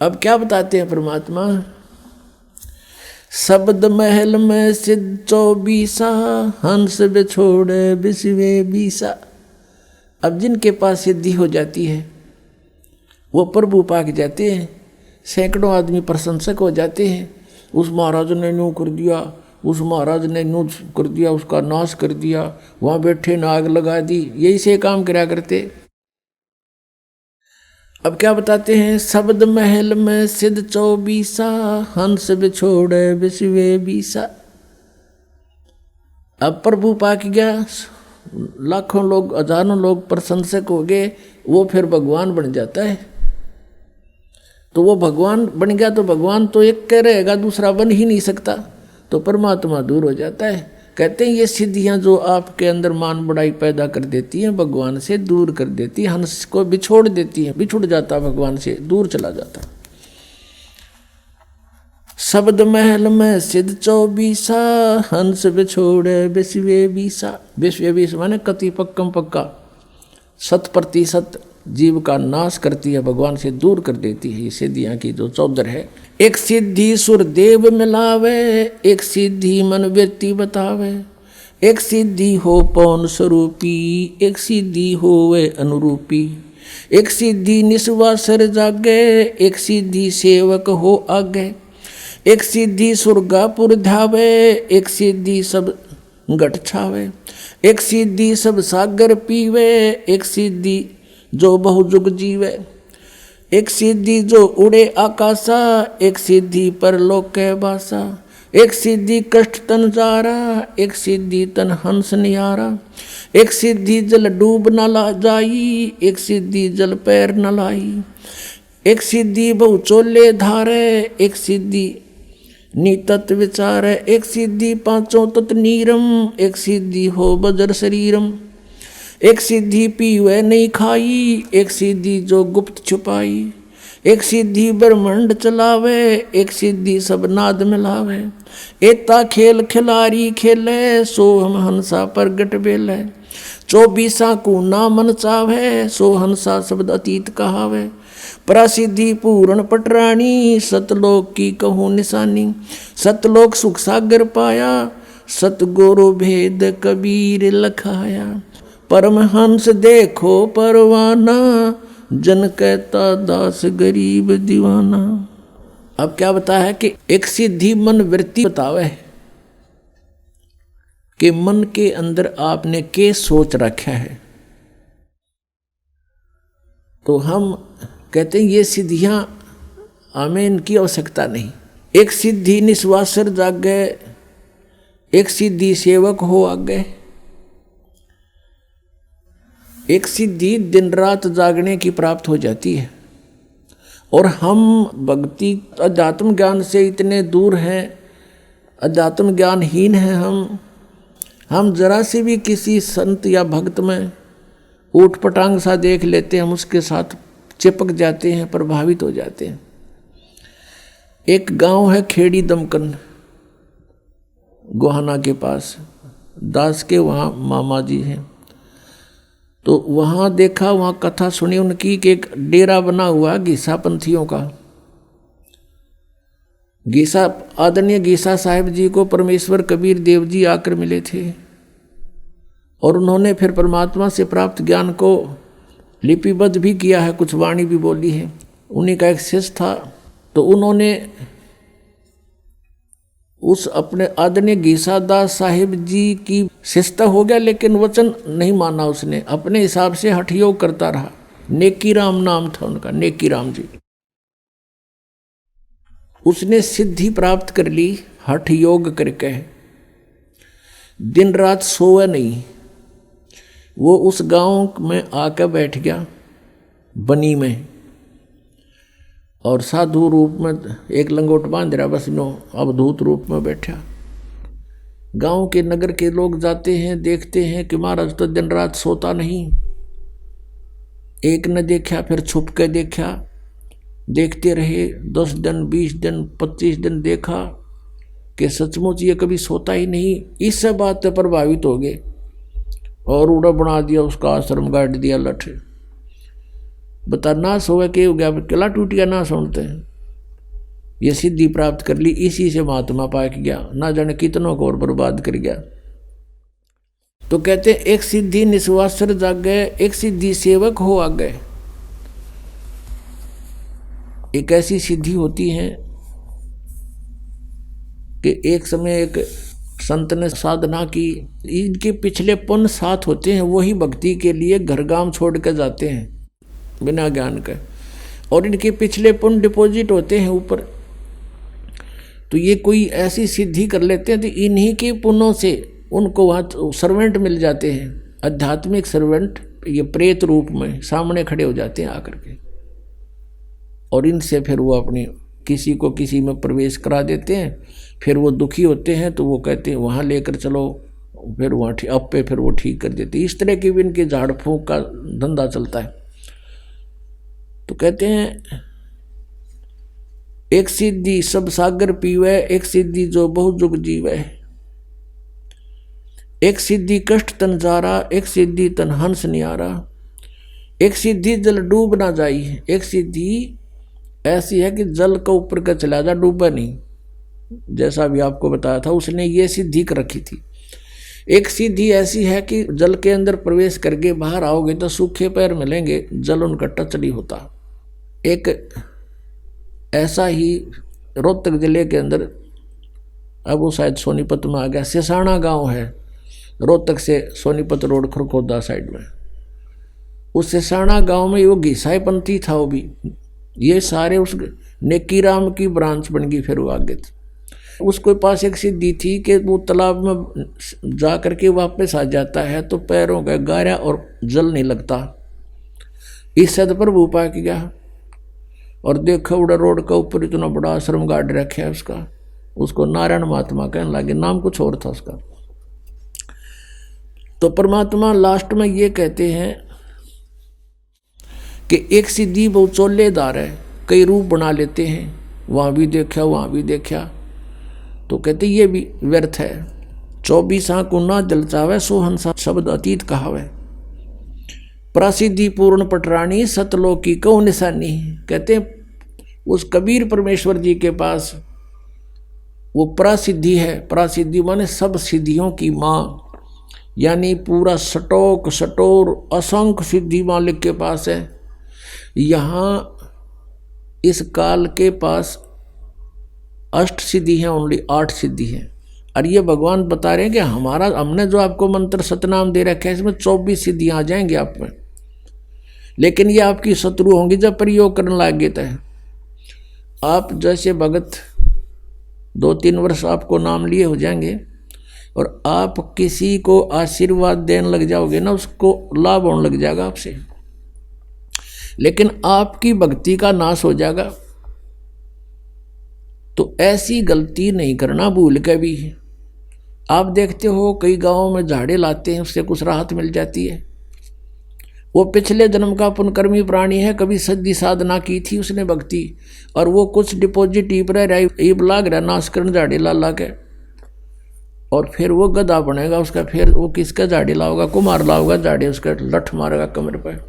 अब क्या बताते हैं परमात्मा, शब्द महल में सिद्ध 24 हंस बिछोड़े बिसवे 20। अब जिनके पास सिद्धि हो जाती है वो प्रभु पाक जाते हैं, सैकड़ों आदमी प्रशंसक हो जाते हैं। उस महाराज ने यूँ कर दिया, उस महाराज ने यूँ कर दिया, उसका नाश कर दिया, वहाँ बैठे ने आग लगा दी, यही से काम करा करते। अब क्या बताते हैं, शब्द महल में सिद्ध 24 हंस बिछोड़े बिसवे 20। अब प्रभु पाक गया, लाखों लोग हजारों लोग प्रशंसक हो गए, वो फिर भगवान बन जाता है। तो वो भगवान बन गया तो भगवान तो एक कह रहेगा, दूसरा बन ही नहीं सकता, तो परमात्मा दूर हो जाता है। कहते हैं ये सिद्धियां जो आपके अंदर मान बढ़ाई पैदा कर देती हैं, भगवान से दूर कर देती है, हंस को बिछोड़ देती है, बिछुड़ जाता भगवान से, दूर चला जाता। शब्द महल में सिद्ध 24 हंस बिछोड़े बिसवे 20। बिसवे 20 माने कति पक्कम पक्का, 100% जीव का नाश करती है, भगवान से दूर कर देती है। ये सिद्धियां की जो 14 है। एक सिद्धि सुर देव मिलावे, एक सिद्धि मन व्यक्ति बतावे, एक सिद्धि हो पौन स्वरूपी, एक सिद्धि हो वे अनुरूपी, एक सिद्धि निस्वासर जागे, एक सिद्धि सेवक हो आगे, एक सिद्धि सुरगापुर धावे, एक सिद्धि सब घट छावे, एक सिद्धि सब सागर पीवे, एक सिद्धि जो बहुजुग जीवे, एक सिद्धि जो उड़े आकाशा, एक सिद्धि परलोक के बासा, एक सिद्धि कष्ट तन जारा, एक सिद्धि तन हंस निहारा, एक सिद्धि जल डूब न ला जाई, एक सिद्धि जल पैर न लाई, एक सिद्धि बहु चोले धारे, एक सिद्धि नीतत विचार, एक सिद्धि पांचों तत् नीरम, एक सिद्धि हो बजर शरीरम, एक सिद्धि पीवे नहीं खाई, एक सिद्धि जो गुप्त छुपाई, एक सिद्धि ब्रह्मांड चलावे, एक सिद्धि सब नाद मिलावे, एता खेल खिलारी खेले, सो हम हंसा प्रगट बेले, 24 को ना मन चावे, सो हंसा शब्द अतीत कहावे, प्रसिद्धि पूर्ण पटरानी, सतलोक की कहूँ निशानी, सतलोक सुख सागर पाया, सतगुरु भेद कबीर लखाया, परमहंस देखो परवाना, जन कहता दास गरीब दीवाना। अब क्या बता है कि एक सिद्धि मन वृत्ति बतावे कि मन के अंदर आपने के सोच रखा है। तो हम कहते हैं ये सिद्धियां हमें इनकी आवश्यकता नहीं। एक सिद्धि निस्वासर जागे, एक सिद्धि सेवक हो आगे, एक सिद्धि दिन रात जागने की प्राप्त हो जाती है। और हम भक्ति अध्यात्म ज्ञान से इतने दूर हैं, अध्यात्म ज्ञानहीन हैं हम जरा से भी किसी संत या भक्त में ऊट पटांग सा देख लेते हैं, हम उसके साथ चिपक जाते हैं, प्रभावित हो जाते हैं। एक गांव है खेड़ी दमकन, गोहाना के पास, दास के वहाँ मामा जी हैं। तो वहाँ देखा, वहाँ कथा सुनी उनकी कि एक डेरा बना हुआ गीसा पंथियों का। गीसा आदरणीय गीसा साहिब जी को परमेश्वर कबीर देव जी आकर मिले थे और उन्होंने फिर परमात्मा से प्राप्त ज्ञान को लिपिबद्ध भी किया है, कुछ वाणी भी बोली है। उन्हीं का एक शिष्य था, तो उन्होंने उस अपने आदरणीय गीसादास साहिब जी की शिष्यता हो गया, लेकिन वचन नहीं माना उसने, अपने हिसाब से हठ योग करता रहा। नेकी राम नाम था उनका, नेकी राम जी। उसने सिद्धि प्राप्त कर ली हठ योग करके, दिन रात सोए नहीं। वो उस गांव में आकर बैठ गया बनी में, और साधु रूप में एक लंगोट बांध रहा, बस नो अवधूत रूप में बैठा। गांव के नगर के लोग जाते हैं, देखते हैं कि महाराज तो दिन रात सोता नहीं। एक ने देखा, फिर छुप के देखा, देखते रहे 10 दिन 20 दिन 25 दिन, देखा कि सचमुच ये कभी सोता ही नहीं। इस बात से प्रभावित हो गए और उड़ा बना दिया, उसका आश्रम गाड़ दिया लठ। बता नाश हो गया, क्या हो गया, किला टूट गया, नाश होते हैं। ये सिद्धि प्राप्त कर ली, इसी से महात्मा पाक गया, ना जाने कितनों को और बर्बाद कर गया। तो कहते एक सिद्धि निस्वासर जागे, एक सिद्धि सेवक हो आगे। एक ऐसी सिद्धि होती है कि एक समय एक संत ने साधना की, इनके पिछले पुण्य साथ होते हैं, वही भक्ति के लिए घर गांव छोड़ कर जाते हैं बिना ज्ञान के, और इनके पिछले पुण्य डिपॉजिट होते हैं ऊपर। तो ये कोई ऐसी सिद्धि कर लेते हैं तो इन्हीं के पुण्यों से उनको वहाँ सर्वेंट मिल जाते हैं, आध्यात्मिक सर्वेंट, ये प्रेत रूप में सामने खड़े हो जाते हैं आकर के, और इनसे फिर वो अपनी किसी को किसी में प्रवेश करा देते हैं। फिर वो दुखी होते हैं तो वो कहते हैं वहाँ लेकर चलो, फिर वहाँ अब पे फिर वो ठीक कर देते हैं। इस तरह की भी इनके झाड़ फूंक का धंधा चलता है। तो कहते हैं एक सिद्धि सब सागर पीवे, एक सिद्धि जो बहु जुग जीवे, एक सिद्धि कष्ट तन जारा, एक सिद्धि तन हंस नियारा, एक सिद्धि जल डूब ना जाई, एक सिद्धि ऐसी है कि जल का ऊपर का चला जा, डूबा नहीं, जैसा भी आपको बताया था उसने ये सिद्धि कर रखी थी। एक सिद्धि ऐसी है कि जल के अंदर प्रवेश करके बाहर आओगे तो सूखे पैर मिलेंगे, जल उनका टच नहीं होता। एक ऐसा ही रोहतक जिले के अंदर, अब वो शायद सोनीपत में आ गया, सिसाना गांव है, रोहतक से सोनीपत रोड खरखोदा साइड में। उस सिसाना गांव में वो घिसाई पंथी था, वो भी ये सारे उस नेकीराम की ब्रांच बन गई। फिर वो आगे उसके पास एक सिद्धि थी कि वो तालाब में जा करके वापस आ जाता है तो पैरों का गारा और जल नहीं लगता। इस सद पर वो पा के गया और देखा उड़ा रोड का ऊपर इतना बड़ा आश्रम गाड़ रखा है उसका, उसको नारायण महात्मा कहने लगे, नाम कुछ और था उसका। तो परमात्मा लास्ट में ये कहते हैं कि एक सिद्धि बहुत चोलेदार है, कई रूप बना लेते हैं, वहाँ भी देखा वहाँ भी देखा। तो कहते ये भी व्यर्थ है। 24 को ना जल चावे, सो हंसा शब्द अतीत कहावे, प्रसिद्धि पूर्ण पटरानी, सतलोकी कौ निशानी। कहते उस कबीर परमेश्वर जी के पास वो प्रसिद्धि है, प्रसिद्धि माने सब सिद्धियों की माँ, यानी पूरा सटोक सटोर असंख्य सिद्धि मालिक के पास है। यहाँ इस काल के पास अष्ट सिद्धि है, ओनली 8 सिद्धि है। और ये भगवान बता रहे हैं कि हमने जो आपको मंत्र सतनाम दे रखा है इसमें 24 सिद्धियाँ आ जाएंगी आप में, लेकिन ये आपकी शत्रु होंगी जब प्रयोग करने लगे। तो आप जैसे भगत 2-3 वर्ष आपको नाम लिए हो जाएंगे और आप किसी को आशीर्वाद देने लग जाओगे ना, उसको लाभ होने लग जाएगा आपसे, लेकिन आपकी भक्ति का नाश हो जाएगा। तो ऐसी गलती नहीं करना भूल के भी। आप देखते हो कई गांवों में झाड़े लाते हैं, उससे कुछ राहत मिल जाती है। वो पिछले जन्म का पुण्यकर्मी प्राणी है, कभी सिद्धि साधना की थी उसने भक्ति, और वो कुछ डिपॉजिट ईब लाग रहा नाश करने झाड़े ला के, और फिर वो गधा बनेगा उसका। फिर वो किसका झाड़ी लाओगा, कुमार लाओगा झाड़ी, उसका लठ मारेगा कमर पर।